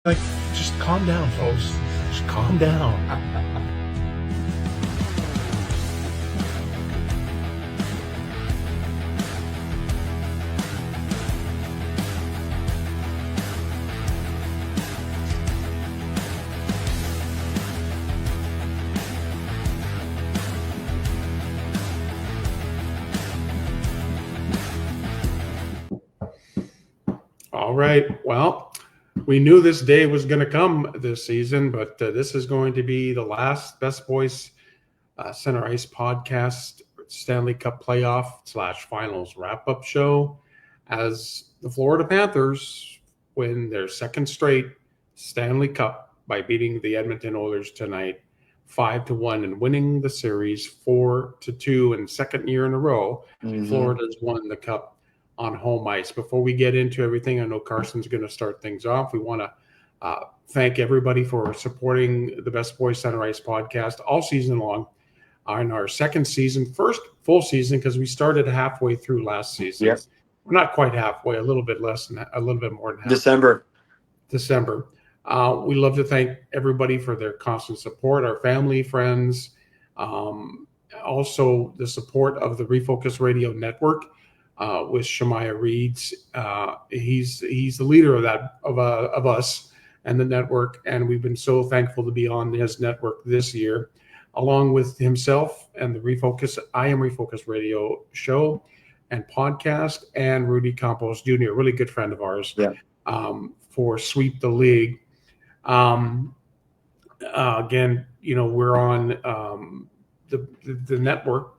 Like, just calm down, folks. Just calm down. All right. Well, we knew this day was going to come this season, but this is going to be the last Best Boys Center Ice podcast Stanley Cup playoff / finals wrap up show as the Florida Panthers win their second straight Stanley Cup by beating the Edmonton Oilers tonight 5-1 and winning the series 4-2 and second year in a row. Florida's won the cup on home ice. Before we get into everything, I know Carson's going to start things off. We want to thank everybody for supporting the Best Boys Center Ice podcast all season long. In our second season, first full season, because we started halfway through last season. Yep. We're not quite halfway, a little bit less than that, a little bit more than half. December. We love to thank everybody for their constant support, our family, friends, also the support of the Refocused Radio Network with Shemaiah Reeds. He's the leader of that of us and the network, and we've been so thankful to be on his network this year, along with himself and the I Am Refocused Radio show and podcast, and Rudy Campos Jr., a really good friend of ours, for Sweep the League. Again, we're on the network.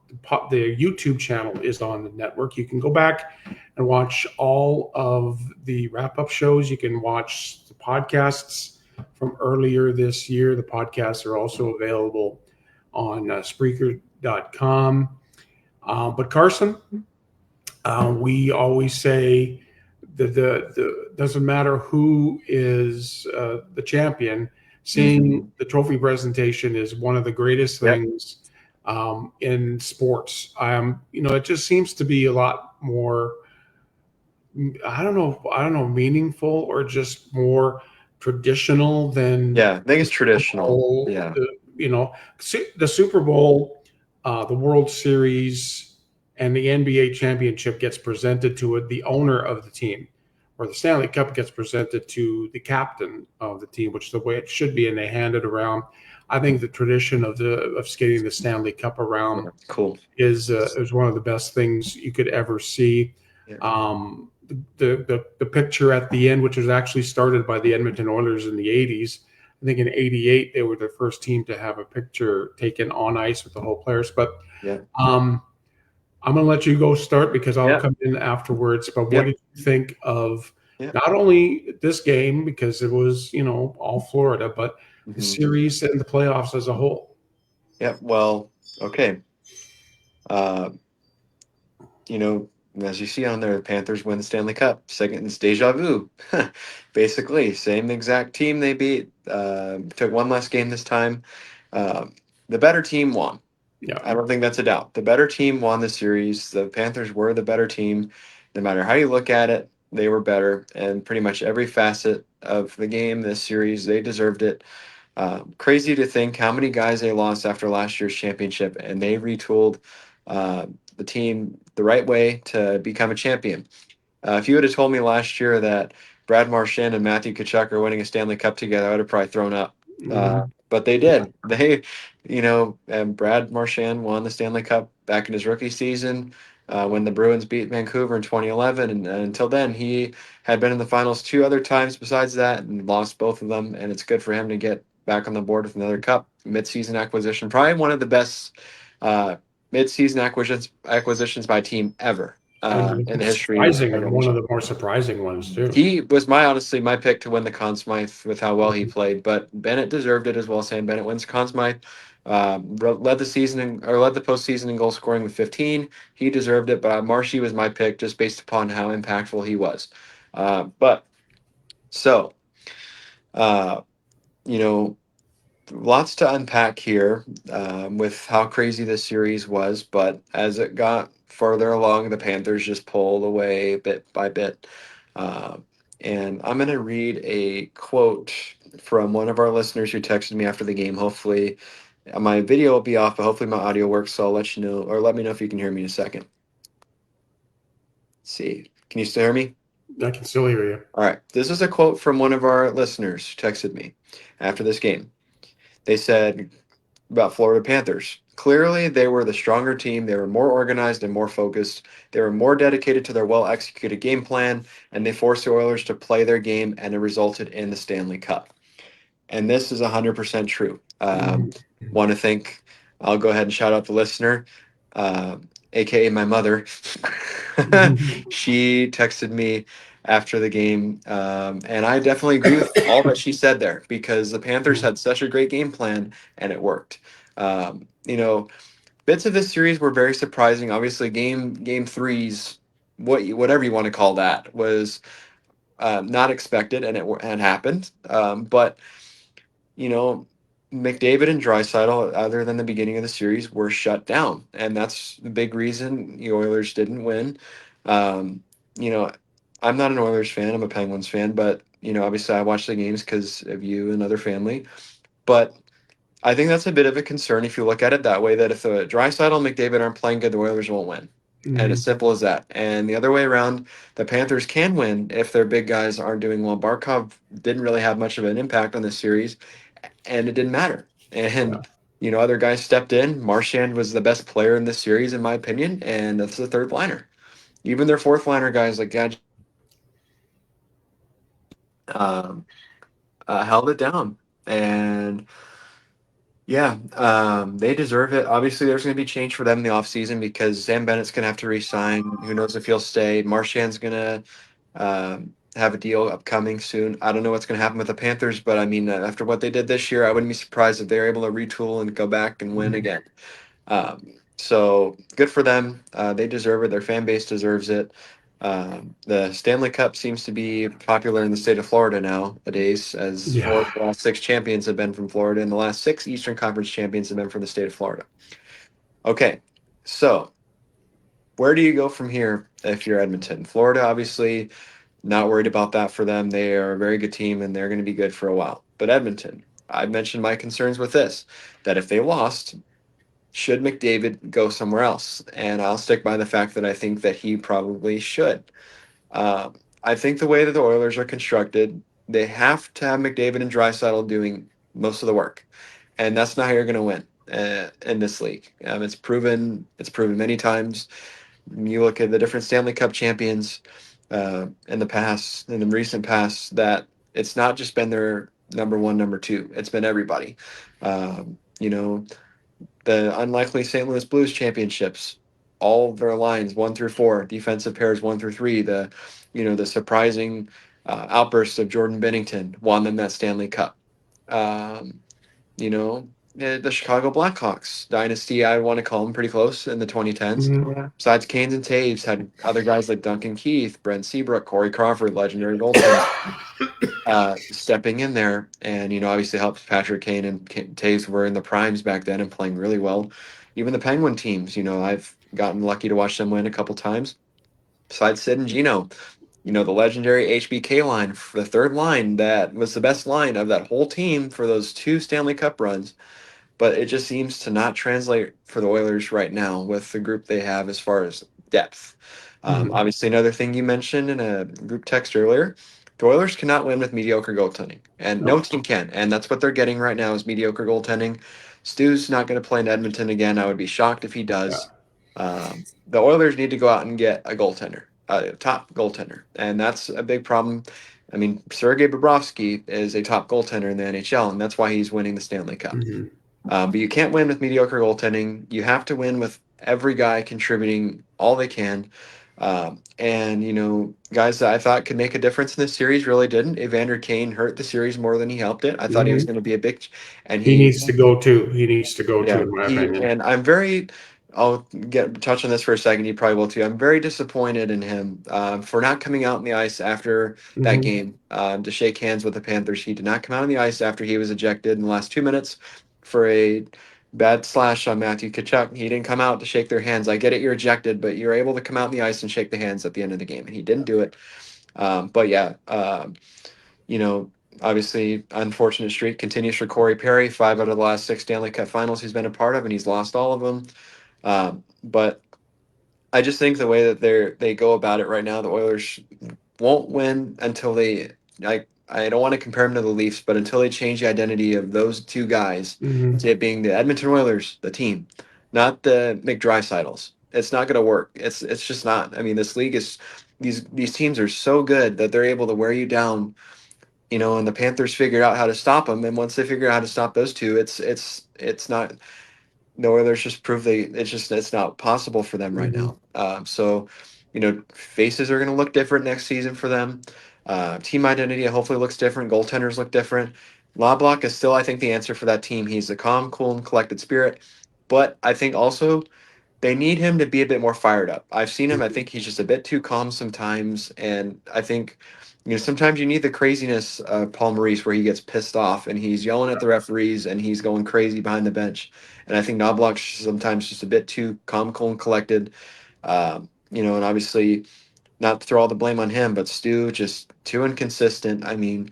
The YouTube channel is on the network. You can go back and watch all of the wrap-up shows. You can watch the podcasts from earlier this year. The podcasts are also available on Spreaker.com. But Carson, we always say that the doesn't matter who is the champion. Seeing the trophy presentation is one of the greatest things in sports. It just seems to be a lot more, I don't know, meaningful or just more traditional than. Yeah, I think it's traditional. The Super Bowl, the World Series, and the NBA championship gets presented to the owner of the team, or the Stanley Cup gets presented to the captain of the team, which is the way it should be, and they hand it around. I think the tradition of skating the Stanley Cup around is one of the best things you could ever see. The picture at the end, which was actually started by the Edmonton Oilers in the 80s. I think in 88, they were the first team to have a picture taken on ice with the whole players. But I'm going to let you go start because I'll come in afterwards. But what did you think of not only this game, because it was, all Florida, but the series and the playoffs as a whole? Yeah, well, okay. As you see on there, the Panthers win the Stanley Cup. Second, it's deja vu. Basically, same exact team they beat. Took one less game this time. The better team won. Yeah, I don't think that's a doubt. The better team won the series. The Panthers were the better team. No matter how you look at it, they were better. And pretty much every facet of the game, this series, they deserved it. Crazy to think how many guys they lost after last year's championship, and they retooled the team the right way to become a champion. If you would have told me last year that Brad Marchand and Matthew Tkachuk are winning a Stanley Cup together, I would have probably thrown up. But they did. And Brad Marchand won the Stanley Cup back in his rookie season when the Bruins beat Vancouver in 2011. And until then, he had been in the finals 2 other times besides that and lost both of them. And it's good for him to get back on the board with another cup. Mid-season acquisition, probably one of the best mid-season acquisitions by a team ever. In the history. And one of the more surprising ones, too. He was my pick to win the Conn Smythe with how well he played, but Bennett deserved it as well. Sam Bennett wins Conn Smythe. Led the postseason in goal scoring with 15. He deserved it, but Marshy was my pick just based upon how impactful he was. Lots to unpack here with how crazy this series was, but as it got further along, the Panthers just pulled away bit by bit. And I'm going to read a quote from one of our listeners who texted me after the game. Hopefully, my video will be off, but hopefully my audio works. So I'll let you know, or let me know if you can hear me in a second. Let's see. Can you still hear me? I can still hear you. All right. This is a quote from one of our listeners who texted me after this game. They said about Florida Panthers. Clearly, they were the stronger team. They were more organized and more focused. They were more dedicated to their well executed game plan, and they forced the Oilers to play their game, and it resulted in the Stanley Cup. And this is 100% true. Mhm. Want to thank, I'll go ahead and shout out the listener, uh, aka my mother. Mhm. She texted me after the game, and I definitely agree with all that she said there because the Panthers had such a great game plan and it worked. You know, bits of this series were very surprising. Obviously, game threes, whatever you want to call that, was not expected, and it happened. But you know, McDavid and Draisaitl, other than the beginning of the series, were shut down, and that's the big reason the Oilers didn't win. Um, you know, I'm not an Oilers fan; I'm a Penguins fan, but obviously, I watch the games because of you and other family. But I think that's a bit of a concern if you look at it that way. That if the Draisaitl and McDavid aren't playing good, the Oilers won't win. And it's Mhm. simple as that. And the other way around, the Panthers can win if their big guys aren't doing well. Barkov didn't really have much of an impact on this series, and it didn't matter. Yeah. And other guys stepped in. Marchand was the best player in this series, in my opinion, and that's the third liner. Even their fourth liner guys like Gadget um, held it down. And yeah, they deserve it. Obviously, there's going to be change for them in the offseason because Sam Bennett's going to have to resign. Who knows if he'll stay? Marchand's going to have a deal upcoming soon. I don't know what's going to happen with the Panthers, but I mean, after what they did this year, I wouldn't be surprised if they're able to retool and go back and win Mhm. again. So good for them. They deserve it. Their fan base deserves it. The Stanley Cup seems to be popular in the state of Florida nowadays, as four Yeah. of the last six champions have been from Florida, and the last six Eastern Conference champions have been from the state of Florida. Okay, so where do you go from here if you're Edmonton? Florida, obviously, not worried about that for them. They are a very good team, and they're going to be good for a while. But Edmonton, I mentioned my concerns with this, that if they lost, should McDavid go somewhere else? And I'll stick by the fact that I think that he probably should. I think the way that the Oilers are constructed, they have to have McDavid and Draisaitl doing most of the work, and that's not how you're going to win in this league. It's proven. It's proven many times. You look at the different Stanley Cup champions in the past, in the recent past, that it's not just been their number one, number two. It's been everybody. You know, the unlikely St. Louis Blues championships, all of their lines 1 through 4, defensive pairs 1 through 3, the surprising outbursts of Jordan Bennington won them that Stanley Cup. Um, the Chicago Blackhawks dynasty, I want to call them pretty close in the 2010s. Mhm. Besides Canes and Taves, had other guys like Duncan Keith, Brent Seabrook, Corey Crawford, legendary goaltender, stepping in there, and obviously helped Patrick Kane and Taves were in the primes back then and playing really well. Even the Penguin teams, I've gotten lucky to watch them win a couple times. Besides Sid and Gino, the legendary HBK line for the third line that was the best line of that whole team for those two Stanley Cup runs, but it just seems to not translate for the Oilers right now with the group they have as far as depth. Mhm. Obviously, another thing you mentioned in a group text earlier, the Oilers cannot win with mediocre goaltending, and no No. team can, and that's what they're getting right now is mediocre goaltending. Stu's not going to play in Edmonton again. I would be shocked if he Yeah. does. The Oilers need to go out and get a goaltender, a top goaltender, and that's a big problem. I mean, Sergei Bobrovsky is a top goaltender in the NHL, and that's why he's winning the Stanley Cup. Mhm. But you can't win with mediocre goaltending. You have to win with every guy contributing all they can. And guys that I thought could make a difference in this series really didn't. Evander Kane hurt the series more than he helped it. I thought he was Mhm. going to be a big, and He he, needs to go too. He needs to go too, yeah, in my he, opinion. and I'm very, I'll get touch on this for a second. You probably will too. I'm very disappointed in him for not coming out on the ice after that Mhm. game to shake hands with the Panthers. He did not come out on the ice after he was ejected in the last 2 minutes for a bad slash on Matthew Tkachuk. He didn't come out to shake their hands. I get it, you're ejected, but you're able to come out on the ice and shake the hands at the end of the game, and he didn't do it. But yeah, obviously, unfortunate streak continues for Corey Perry. 5 out of the last 6 Stanley Cup Finals he's been a part of, and he's lost all of them. But I just think the way that they go about it right now, the Oilers won't win until they like. I don't want to compare them to the Leafs, but until they change the identity of those two guys Mm-hmm. to it being the Edmonton Oilers, the team, not the McDrysidles, it's not going to work. It's just not. I mean, this league is these teams are so good that they're able to wear you down. And the Panthers figured out how to stop them, and once they figure out how to stop those two, it's not the Oilers just prove it's not possible for them right Mm-hmm. now. So, faces are going to look different next season for them. Team identity hopefully looks different. Goaltenders look different. Lovelock is still, I think, the answer for that team. He's a calm, cool, and collected spirit. But I think also they need him to be a bit more fired up. I've seen him. I think he's just a bit too calm sometimes, and I think sometimes you need the craziness of Paul Maurice where he gets pissed off and he's yelling at the referees and he's going crazy behind the bench. And I think Knobloch's sometimes just a bit too calm, cool, and collected. And obviously not to throw all the blame on him, but Stu just too inconsistent. I mean,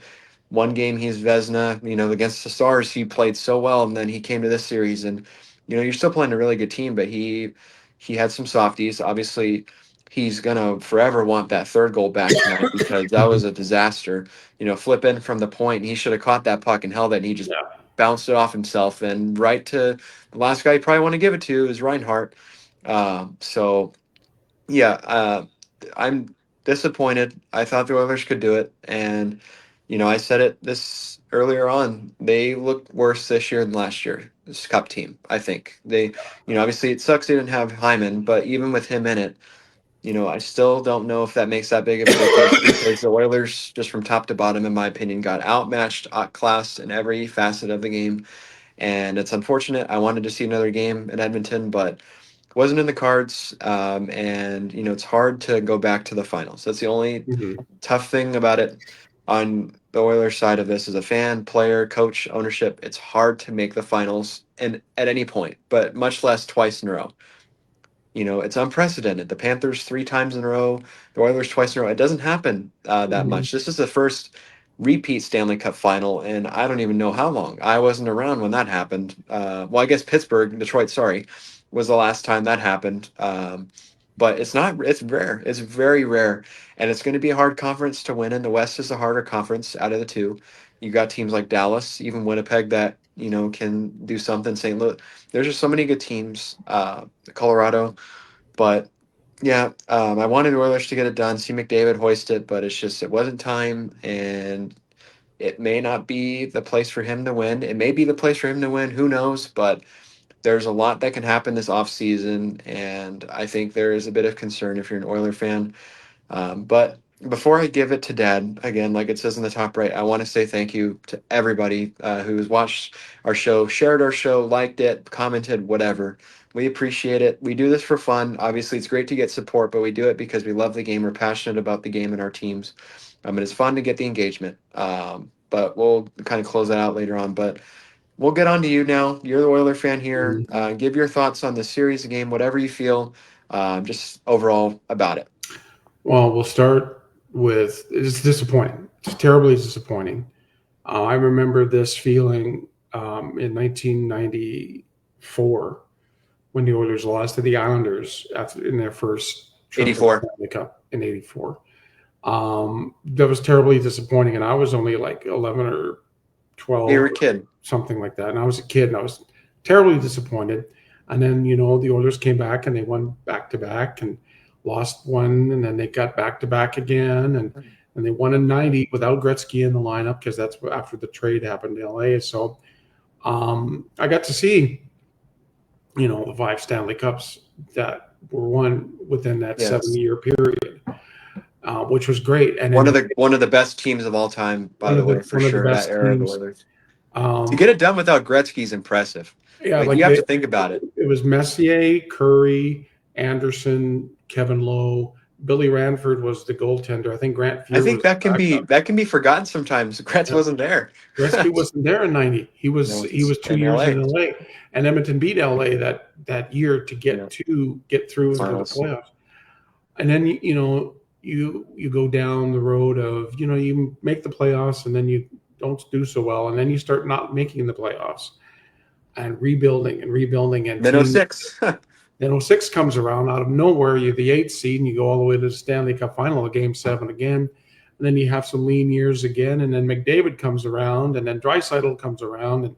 one game he's Vesna, against the Stars, he played so well, and then he came to this series, and you're still playing a really good team, but he had some softies. Obviously, he's gonna forever want that third goal back tonight because that was a disaster. Flipping from the point, he should have caught that puck and held it, and he just Yeah. bounced it off himself and right to the last guy you probably want to give it to is Reinhardt. So yeah, I'm disappointed. I thought the Oilers could do it, and I said it this earlier on. They look worse this year than last year. This Cup team, I think they, obviously it sucks they didn't have Hyman, but even with him in it, I still don't know if that makes that big of a difference because the Oilers, just from top to bottom, in my opinion, got outmatched, outclassed in every facet of the game, and it's unfortunate. I wanted to see another game in Edmonton, but wasn't in the cards. And it's hard to go back to the finals. That's the only Mm-hmm. tough thing about it. On the Oilers side of this, as a fan, player, coach, ownership, it's hard to make the finals and at any point, but much less twice in a row. It's unprecedented. The Panthers 3 times in a row, the Oilers twice in a row. It doesn't happen that Mm-hmm. much. This is the first repeat Stanley Cup final, and I don't even know how long. I wasn't around when that happened. Well, I guess Detroit, sorry, was the last time that happened. But it's not. It's rare. It's very rare, and it's going to be a hard conference to win. And the West is a harder conference out of the two. You got teams like Dallas, even Winnipeg, that can do something. St. Louis. There's just so many good teams. Colorado. But yeah, I wanted Oilers to get it done, see McDavid hoist it, but it wasn't time, and it may not be the place for him to win. It may be the place for him to win, who knows? But there's a lot that can happen this offseason, and I think there is a bit of concern if you're an Oiler fan. But before I give it to Dad, again, like it says in the top right, I want to say thank you to everybody who's watched our show, shared our show, liked it, commented, whatever. We appreciate it. We do this for fun. Obviously, it's great to get support, but we do it because we love the game. We're passionate about the game and our teams. And it's fun to get the engagement. But we'll kind of close that out later on. But we'll get on to you now. You're the Oiler fan here. Give your thoughts on the series, the game, whatever you feel, just overall about it. Well, we'll start with it's disappointing. It's terribly disappointing. I remember this feeling in 1994 when the Oilers lost to the Islanders in their first trip to the 84. Stanley Cup in '84. That was terribly disappointing, and I was only like 11 or 12, You were a kid. something like that. And I was a kid, and I was terribly disappointed. And then the Oilers came back and they won back to back and lost one, and then they got back to back again, and they won in '90 without Gretzky in the lineup because that's after the trade happened in LA. So I got to see the 5 Stanley Cups that were won within that Yes. 7-year period, which was great. And one of the best teams of all time, by the way, for sure. That era of the Oilers. To get it done without Gretzky is impressive. Yeah, you have to think about it. It was Messier, Curry, Anderson, Kevin Lowe. Billy Ranford was the goaltender. I think Grant Fuhr I think that can be forgotten sometimes. Gretzky wasn't there. Gretzky wasn't there in '90. He was 2 years in LA, and Edmonton beat LA that year to get through into the playoffs. And then you go down the road of, you make the playoffs and then you don't do so well, and then you start not making the playoffs and rebuilding and Minnow teams. 6. Then 06 comes around out of nowhere. You're the 8th seed and you go all the way to the Stanley Cup final, Game 7 again. And then you have some lean years again. And then McDavid comes around, and then Draisaitl comes around, and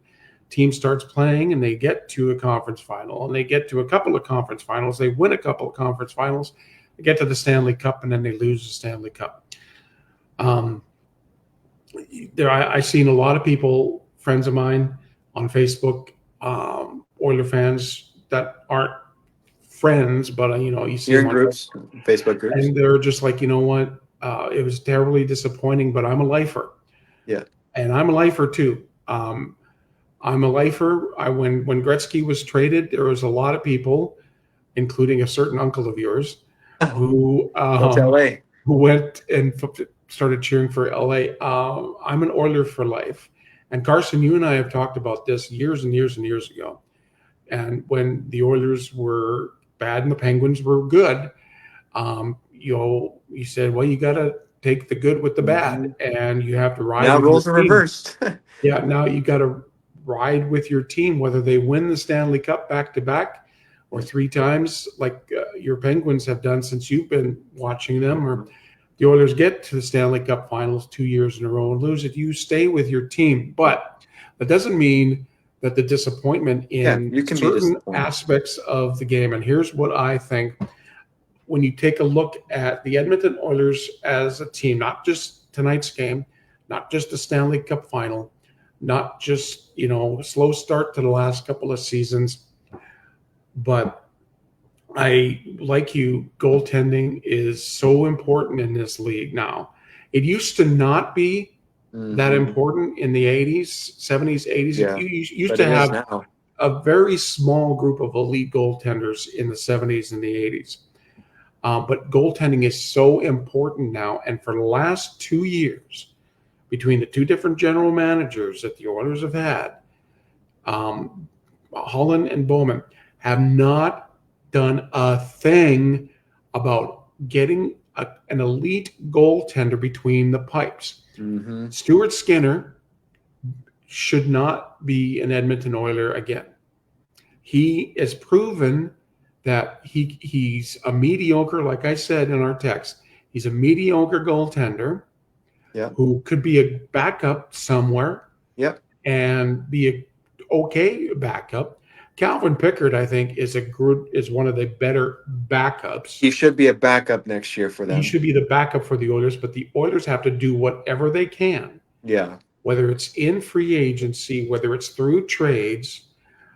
team starts playing, and they get to a conference final, and they get to a couple of conference finals. They win a couple of conference finals. They get to the Stanley Cup, and then they lose the Stanley Cup. I've seen a lot of people, friends of mine on Facebook, Oiler fans that aren't friends, but you see You're them in on groups, Facebook groups. and they're just like, you know what? It was terribly disappointing, but I'm a lifer. Yeah. And I'm a lifer too. I'm a lifer. When Gretzky was traded, there was a lot of people, including a certain uncle of yours, who LA. who went and started cheering for LA. I'm an Oiler for life. And Carson, you and I have talked about this years and years and years ago. And when the Oilers were bad and the Penguins were good, you said, well, you got to take the good with the bad, and you have to ride. Now with roles your are team. reversed. Yeah, now you got to ride with your team, whether they win the Stanley Cup back to back or 3 times, like your Penguins have done since you've been watching them, or the Oilers get to the Stanley Cup Finals 2 years in a row and lose it. You stay with your team, but that doesn't mean that the disappointment in certain aspects of the game. And here's what I think. When you take a look at the Edmonton Oilers as a team, not just tonight's game, not just the Stanley Cup final, not just, slow start to the last couple of seasons, but goaltending is so important in this league now. It used to not be that important in the 80s, 70s, 80s. Yeah, you used to have a very small group of elite goaltenders in the 70s and the 80s. But goaltending is so important now. And for the last 2 years, between the 2 different general managers that the Oilers have had, Holland and Bowman have not done a thing about getting an elite goaltender between the pipes. Stuart Skinner should not be an Edmonton Oiler again. He has proven that he's a mediocre, like I said in our text, he's a mediocre goaltender who could be a backup somewhere and be a okay backup. Calvin Pickard, I think, is one of the better backups. He should be a backup next year for them. He should be the backup for the Oilers, but the Oilers have to do whatever they can. Yeah. Whether it's in free agency, whether it's through trades,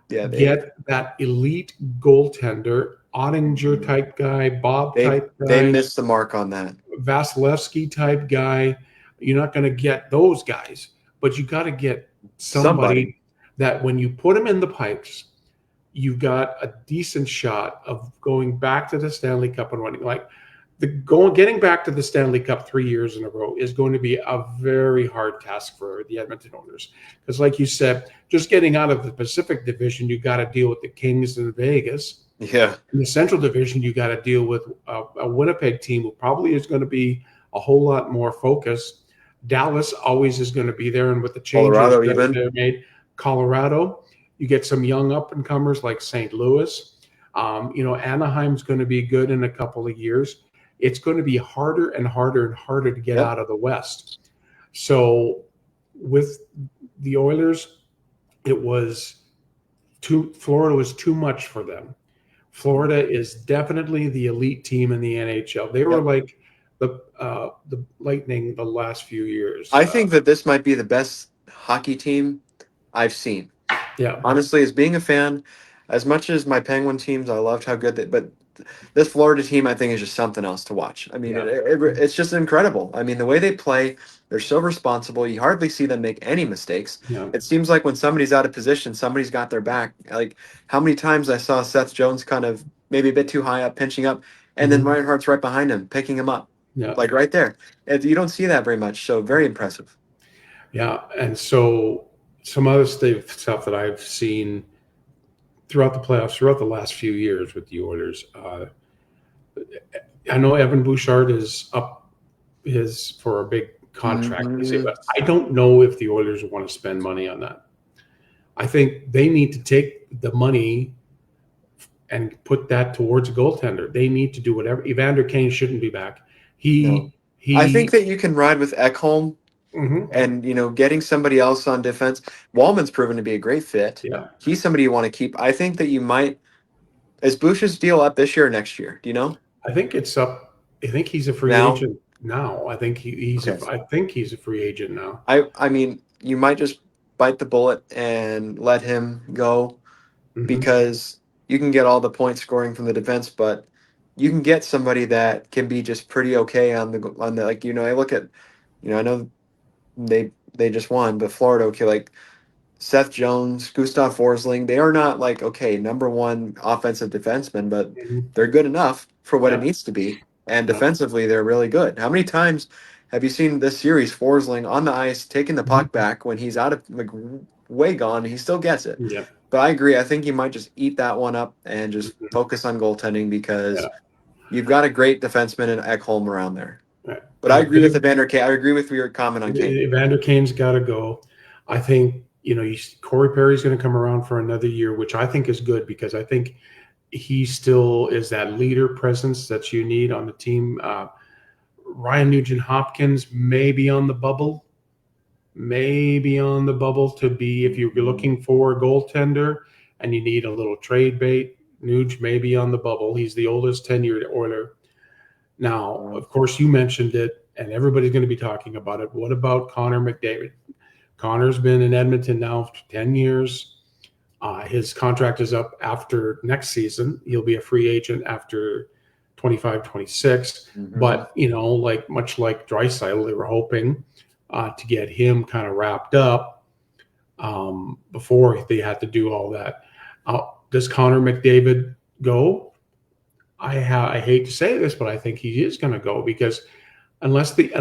get that elite goaltender, Ottinger type guy, Bob type guy. They missed the mark on that. Vasilevsky type guy. You're not going to get those guys, but you got to get somebody that when you put them in the pipes, you've got a decent shot of going back to the Stanley Cup and winning. Like getting back to the Stanley Cup 3 years in a row is going to be a very hard task for the Edmonton Oilers. Because like you said, just getting out of the Pacific Division, you got to deal with the Kings in Vegas. Yeah. In the Central Division, you got to deal with a Winnipeg team who probably is going to be a whole lot more focused. Dallas always is going to be there, and with the changes that they've made, Colorado, you get some young up-and-comers like St. Louis. Anaheim's going to be good in a couple of years. It's going to be harder and harder and harder to get out of the West. So with the Oilers, Florida was too much for them. Florida is definitely the elite team in the NHL. They were like the Lightning the last few years. I think that this might be the best hockey team I've seen. Yeah. Honestly, as being a fan, as much as my Penguin teams, I loved how good but this Florida team, I think, is just something else to watch. I mean, it's just incredible. I mean, the way they play, they're so responsible. You hardly see them make any mistakes. Yeah. It seems like when somebody's out of position, somebody's got their back. Like how many times I saw Seth Jones kind of maybe a bit too high up, pinching up, and then Reinhardt's right behind him, picking him up. Yeah. Like right there. You don't see that very much. So very impressive. Yeah. And so some other stuff that I've seen throughout the playoffs, throughout the last few years with the Oilers, I know Evan Bouchard is up his for a big contract, Mhm. but I don't know if the Oilers want to spend money on that. I think they need to take the money and put that towards a goaltender. They need to do whatever. Evander Kane shouldn't be back. No. He I think he. that you can ride with Ekholm Mhm. and, getting somebody else on defense. Wallman's proven to be a great fit. Yeah, He's somebody you want to keep. I think that you might. Is Bush's deal up this year or next year? Do you know? I think it's up. I think he's a free Now? agent now. I think he's a. Okay. I think he's a free agent now. I mean, you might just bite the bullet and let him go Hmm. because you can get all the point scoring from the defense, but you can get somebody that can be just pretty okay on the like I look at I know they just won, but Florida okay like Seth Jones, Gustav Forsling, they are not like okay number one offensive defensemen, but Hmm. they're good enough for what it Yeah, needs to be, and yeah. defensively they're really good. How many times have you seen this series Forsling on the ice taking the puck Mhm. back when he's out of like way gone, he still gets it. Yeah, But I agree. I think you might just eat that one up and just mhm. focus on goaltending Yeah. because you've got a great defenseman in Ekholm around there. Right. But I But agree with Evander Kane. I agree with your comment on Kane. Evander Kane's got to go. I think Corey Perry's going to come around for another year, which I think is good because I think he still is that leader presence that you need on the team. Ryan Nugent Hopkins may be on the bubble, maybe on the bubble to be if you're looking for a goaltender and you need a little trade bait. Nuge may be on the bubble. He's the oldest tenured Oiler. Now, of course, you mentioned it, and everybody's going to be talking about it. What about Connor McDavid? Connor's been in Edmonton now for 10 years. His contract is up after next season. He'll be a free agent after 25, 26. Mm-hmm. But, like much like Draisaitl, they were hoping to get him kind of wrapped up before they had to do all that. Does Connor McDavid go? I hate to say this, but I think he is going to go because unless the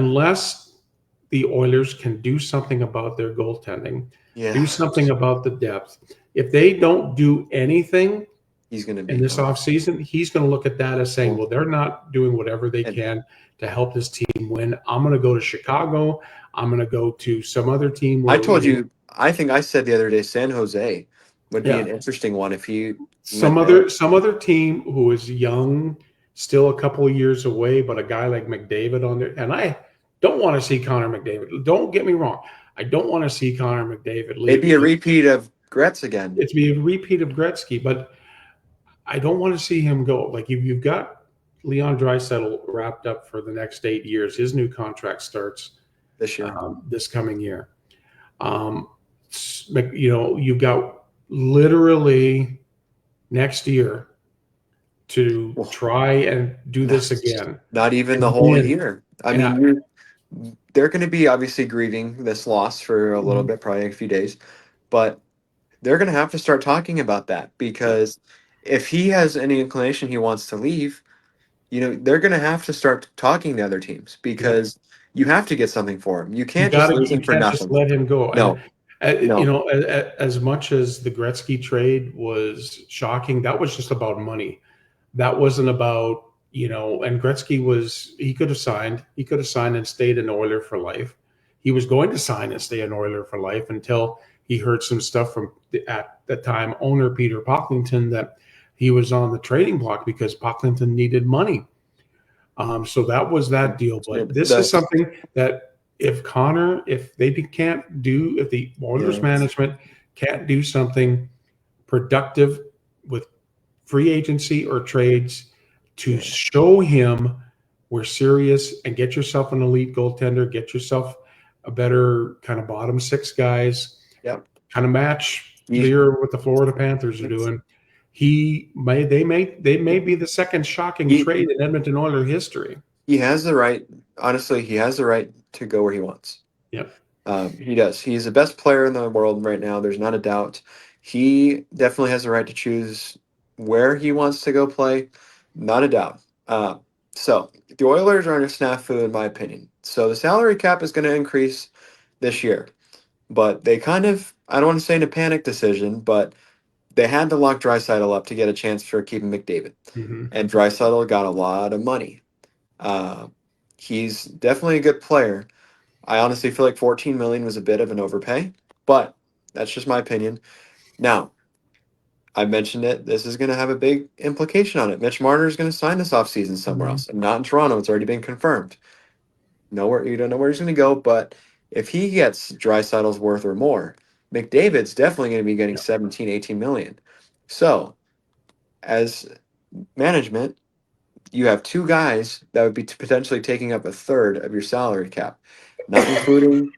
Oilers can do something about their goaltending, do Yeah, something about the depth. If they don't do anything he's going to in be this gone. offseason, he's going to look at that as saying, Well, well, they're not doing whatever they and can to help this team win. I'm going to go to Chicago. I'm going to go to some other team I where, told you, I think I said the other day, San Jose would be yeah, an interesting one if he some went there. other some other team who is young, still a couple of years away, but a guy like McDavid on there. And I don't want to see Connor McDavid. Don't get me wrong. I don't want to see Connor McDavid It'd be a leave. repeat of Gretz again It's be a repeat of Gretzky, but I don't want to see him go. Like you've got Leon Draisaitl wrapped up for the next 8 years. His new contract starts this year. this coming year. Um, you've got literally next year to Well, try and do no, this again not even the and whole win. year. I And mean, they're going to be obviously grieving this loss for a little Mhm. bit, probably a few days, but they're going to have to start talking about that Yeah, because if he has any inclination he wants to leave, they're going to have to start talking to other teams yeah. because you have to get something for him. You can't just lose You him for can't just nothing. let him go. And No, no. as much as the Gretzky trade was shocking, that was just about money. That wasn't about, and Gretzky he could have signed. He could have signed and stayed an Oiler for life. He was going to sign and stay an Oiler for life until he heard some stuff from at the time owner Peter Pocklington that he was on the trading block because Pocklington needed money. So that was that deal. But this is The something that if the Oilers yeah, management can't do something productive with free agency or trades to yeah, show him we're serious and get yourself an elite goaltender, get yourself a better kind of bottom six guys, yep. kind of match He, what the Florida Panthers are doing. They may be the second shocking he trade in Edmonton Oilers history. he has the right. Honestly, he has the right to go where he wants. Yep. He does. He's the best player in the world right now. There's not a doubt. He definitely has the right to choose where he wants to go play. Not a doubt. So the Oilers are in a snafu, in my opinion. So the salary cap is going to increase this year, but they kind of, I don't want to say in a panic decision, but they had to lock Draisaitl up to get a chance for keeping McDavid. Mm-hmm. And Draisaitl got a lot of money. Uh, he's definitely a good player. I honestly feel like 14 million was a bit of an overpay, but that's just my opinion. Now, I mentioned it. This is going to have a big implication on it. Mitch Marner is going to sign this offseason somewhere Mm-hmm. else, and not in Toronto. It's already been confirmed. Nowhere, you don't know where he's going to go, but if he gets Draisaitl's worth or more, McDavid's definitely going to be getting Yeah. 17, 18 million. So, as management, you have two guys that would be potentially taking up a third of your salary cap, not including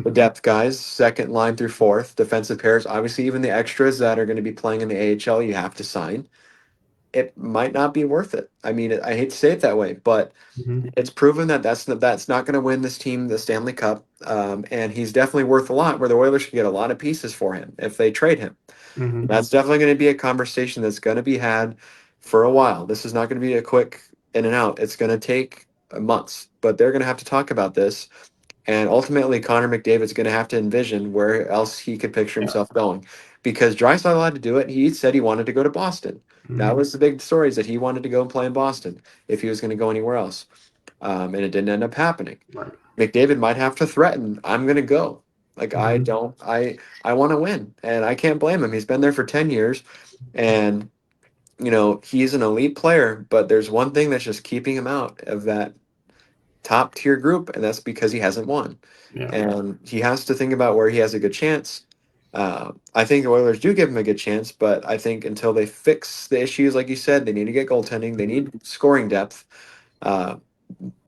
the depth guys, second line through fourth, defensive pairs. Obviously, even the extras that are going to be playing in the AHL, you have to sign. It might not be worth it. I mean, I hate to say it that way, but Mm-hmm. it's proven that that's not going to win this team the Stanley Cup, and he's definitely worth a lot. Where the Oilers could get a lot of pieces for him if they trade him. Mm-hmm. That's definitely going to be a conversation that's going to be had for a while. This is not going to be a quick in and out. It's going to take months, but they're going to have to talk about this. And ultimately, Connor McDavid's going to have to envision where else he could picture Yeah. himself going, because Draisaitl had to do it. He said he wanted to go to Boston. That Mm-hmm. was the big story, is that he wanted to go and play in Boston if he was going to go anywhere else, and it didn't end up happening. Right. McDavid might have to threaten, "I'm going to go." Like I Mm-hmm. don't, I want to win, and I can't blame him. He's been there for 10 years, and he's an elite player. But there's one thing that's just keeping him out of that top tier group, and that's because he hasn't won. Yeah. And he has to think about where he has a good chance. I think the Oilers do give him a good chance, but I think until they fix the issues, like you said, they need to get goaltending, they need scoring depth. Uh,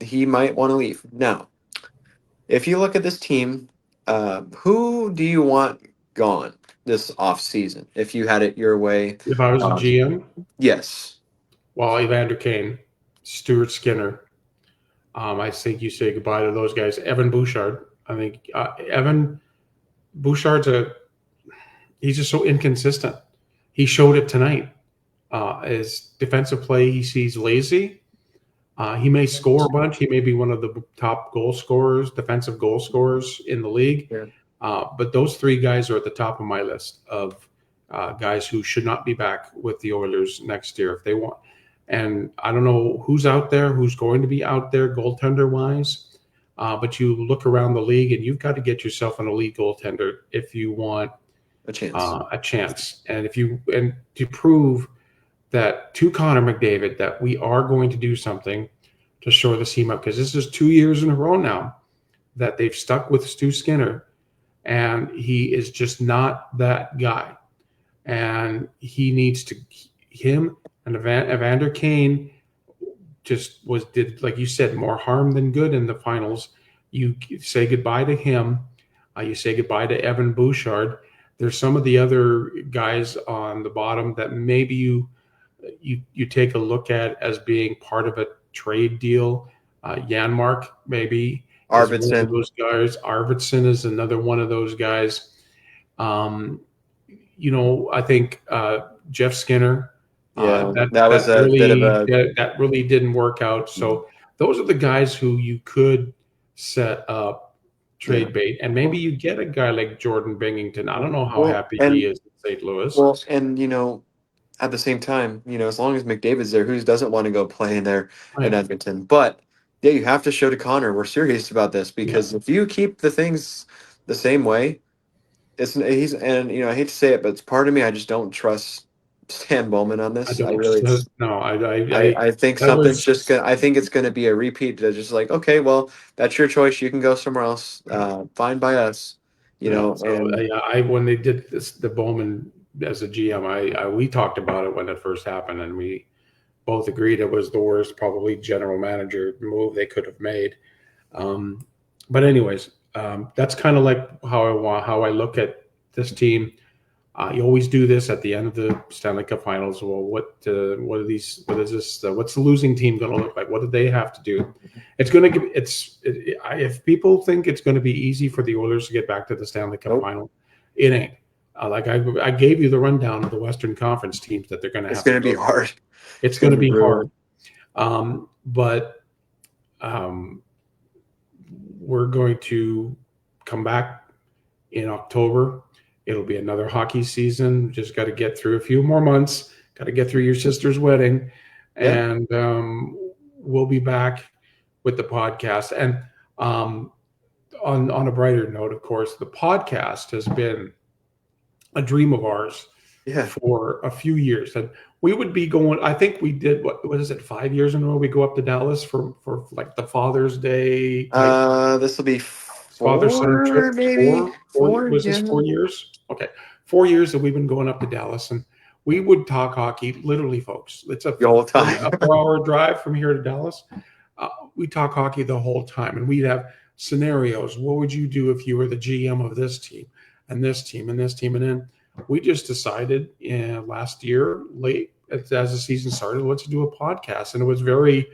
he might want to leave. Now, if you look at this team, who do you want gone this off season? If you had it your way, If I was a um, GM, yes, well, Evander Kane, Stuart Skinner. I think you say goodbye to those guys. Evan Bouchard. I think Evan Bouchard's he's just so inconsistent. He showed it tonight. His defensive play, he's lazy. He may score a bunch. He may be one of the top goal scorers, defensive goal scorers in the league. yeah. But those three guys are at the top of my list of guys who should not be back with the Oilers next year if they want. And I don't know who's out there, who's going to be out there goaltender wise. But you look around the league and you've got to get yourself an elite goaltender if you want A chance. a chance. And to prove that to Connor McDavid that we are going to do something to shore the team up, because this is 2 years in a row now that they've stuck with Stu Skinner, and he is just not that guy. And he needs to him and Evander Kane did like you said, more harm than good in the finals. You say goodbye to him. You say goodbye to Evan Bouchard. There's some of the other guys on the bottom that maybe you take a look at as being part of a trade deal. Janmark maybe is one of Arvidsson. those guys. Arvidsson is another one of those guys. Um, I think Jeff Skinner. Yeah, That that was that a bit of really a. that really didn't work out. So those are the guys who you could set up Yeah. trade bait, and maybe you get a guy like Jordan Binghamton. I don't know how Well, happy he is in St. Louis. and at the same time, as long as McDavid's there, who doesn't want to go play in there in Right. Edmonton? But yeah, you have to show to Connor we're serious about this, Yeah. because if you keep the things the same way, he's and I hate to say it, but it's part of me, I just don't trust Stan Bowman on I this. I don't. really. No, I think that something's was just gonna. I think it's gonna be a repeat. That's just like, okay, well, that's your choice. You can go somewhere else. Fine by us, yeah. So And I when they did this, the Bowman as a GM, we talked about it when it first happened, and we both agreed it was the worst, probably general manager move they could have made. But anyways, that's kind of like how I look at this team. You always do this at the end of the Stanley Cup Finals. Well, what are these? What is this? What's the losing team going to look like? What do they have to do? It's going to if people think it's going to be easy for the Oilers to get back to the Stanley Cup nope, Final, it ain't. Like I gave you the rundown of the Western Conference teams that they're going to it's have to gonna be go through. hard. It's It's going gonna to be be hard, brutal. but um, we're going to come back in October It'll be another hockey season. Just got to get through a few more months. Got to get through your sister's wedding, Yep. and we'll be back with the podcast. And on a brighter note, of course, the podcast has been a dream of ours Yeah. for a few years, and we would be going. I think we did what is it, 5 years in a row? We go up to Dallas for like the Father's Day type This will be father son trip. 4, maybe Four 4. was this Yeah. 4 years? Okay, 4 years that we've been going up to Dallas, and we would talk hockey. Literally, folks, it's The whole time. a 4 hour drive from here to Dallas. We talk hockey the whole time, and we'd have scenarios. What would you do if you were the GM of this team and this team and this team? And then we just decided last year, late as the season started, let's do a podcast. And it was very,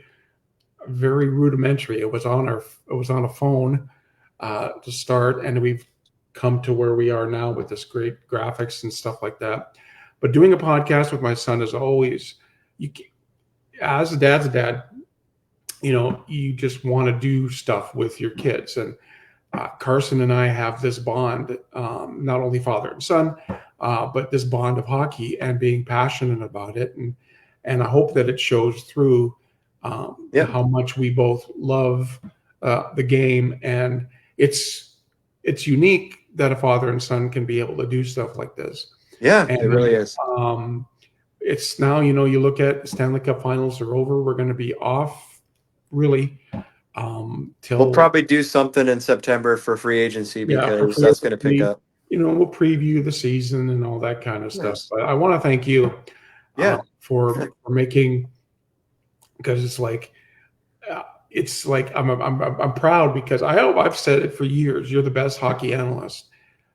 very rudimentary. It was on a phone to start, and we've come to where we are now with this great graphics and stuff like that. But doing a podcast with my son is always, as a dad's dad, you just want to do stuff with your kids. And Carson and I have this bond, not only father and son, but this bond of hockey and being passionate about it. And I hope that it shows through how much we both love the game. And it's unique that a father and son can be able to do stuff like this. Yeah, And it really is. it's now, you look at Stanley Cup Finals are over. We're going to be off really till We'll probably do something in September for free agency because that's going to pick up. We'll preview the season and all that kind of stuff. Nice. But I want to thank you for making, because it's like I'm proud, because I've said it for years. You're the best hockey analyst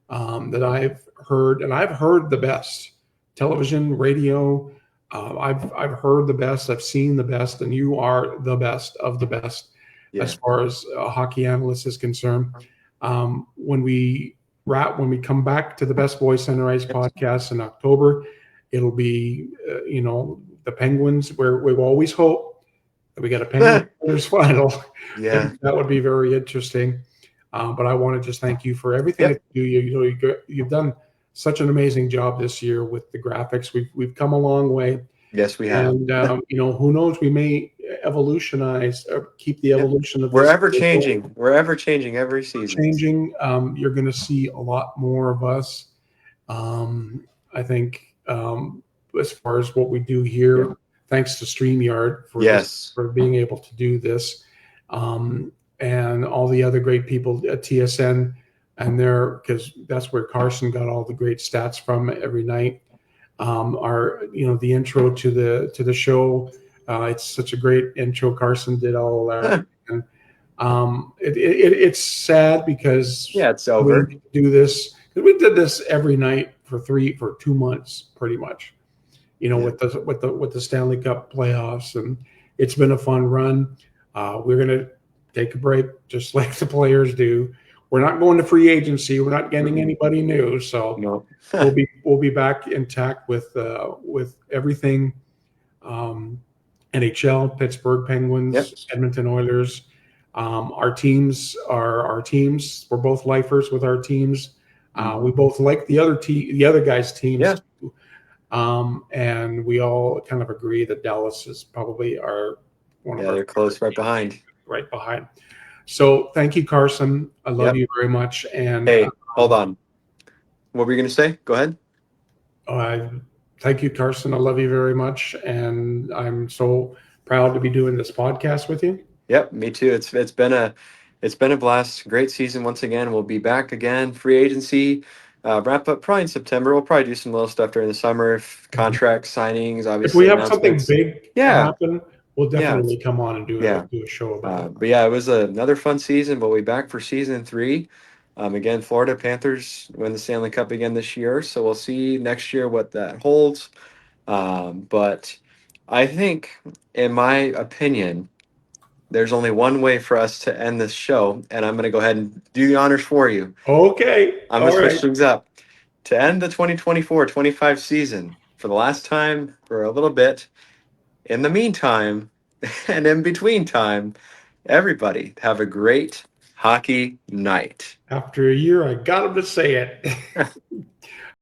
that I've heard, and I've heard the best television, radio. I've heard the best. I've seen the best, and you are the best of the best as far as a hockey analyst is concerned. When we come back to the Best Boys Center Ice podcast in October, it'll be the Penguins, where we always hope that we get a Penguins final. Yeah, that would be very interesting. But I want to just thank you for everything that you do. You've done such an amazing job this year with the graphics. We've come a long way. Yes, we have. And who knows? We may evolutionize or keep the evolution of. We're ever changing. We're ever changing every season. You're going to see a lot more of us. I think as far as what we do here, thanks to StreamYard for being able to do this, and all the other great people at TSN. And because that's where Carson got all the great stats from every night. The intro to the show. It's such a great intro. Carson did all that. And it's sad because it's over. We do this. We did this every night for 2 months, pretty much. With the Stanley Cup playoffs, and it's been a fun run. We're gonna take a break, just like the players do. We're not going to free agency. We're not getting anybody new. So we'll be back intact with everything. NHL, Pittsburgh Penguins, Edmonton Oilers. Our teams are our teams. We're both lifers with our teams. We both like the other guys' teams. Yeah. And we all kind of agree that Dallas is probably one of our. They're close, right behind. Right behind. So thank you, Carson. I love you very much. And hey, hold on. What were you going to say? Go ahead. Thank you, Carson. I love you very much, and I'm so proud to be doing this podcast with you. Yep, me too. It's been a blast. Great season once again. We'll be back again. Free agency wrap up probably in September. We'll probably do some little stuff during the summer. If contract signings, obviously. If we have something big happen, we'll definitely come on and do a show about it. But it was another fun season. We'll be back for season 3. Again, Florida Panthers win the Stanley Cup again this year. So we'll see next year what that holds. But I think, in my opinion, there's only one way for us to end this show. And I'm going to go ahead and do the honors for you. Okay. I'm going to switch things up. To end the 2024-25 season for the last time for a little bit. In the meantime, and in between time, everybody have a great hockey night. After a year, I got him to say it.